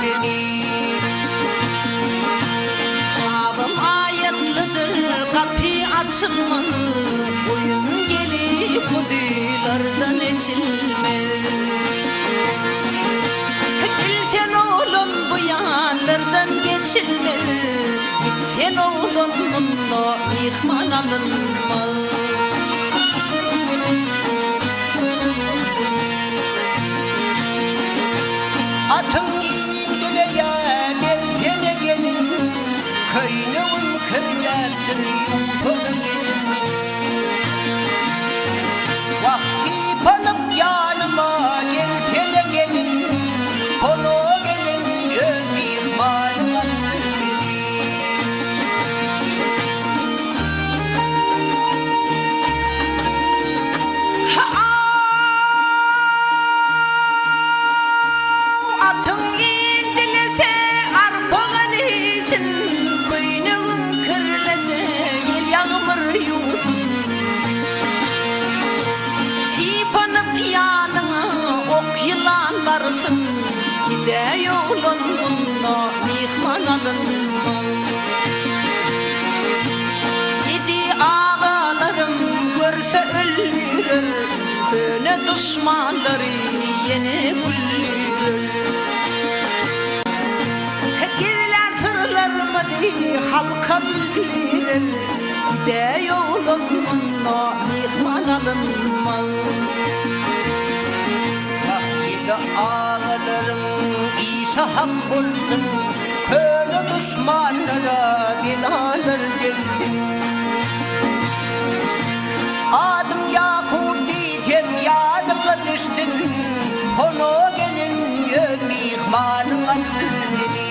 beni. Babam ayetlidir, kapı açılmalı, oyun gelip bu duylardan içilmez. Gülsen oğlum bu yanlardan geçilmez, gitsen oğlum bununla mihman alınmaz. Atım indileye berzene gelin, köyünün kırlardır yumuşalı gelin. Vakti panıp yanıma gelsene gelin, konu gelin göz bir malum Atın indilese arpağan isin, kuyunun kırlese yel yağmur yusun. Sipanıp yanına ok yılan varsın, gide yolun bununla mihman alınma. Yedi ağalarım görse öldürür, böyle düşmanları yeni güldürür. Gizler sırlarımı diye halka bildirir, gide yolun bununla mihman alınma. Vakti ağaların İsa hak olsun, böyle düşmanlara belalar gelsin. Adım Yakup diyeceğim yardıma düştün, konu gelin göz mihmanım anneni.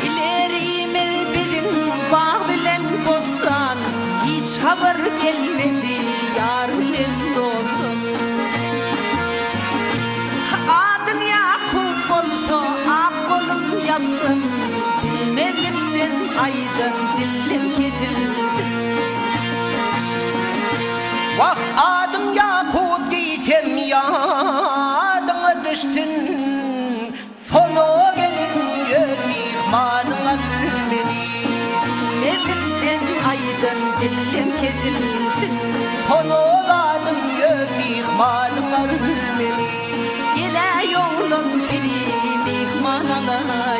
İlerime bilin bağ bilen bozsan, hiç haber gelmedi yar bilen olsun. Adın Yakup olsa ak kolum yazsın, bilmedikten aydın dilim kesilsin. Vah adım Yakup diyeceğim yardıma düştün, sonu gelin göz mihmanım anneni. Bilmedikten aydın dilim kesilsin. Sonu adım göz mihmanım anneni. Gele yolun seni mihman alar.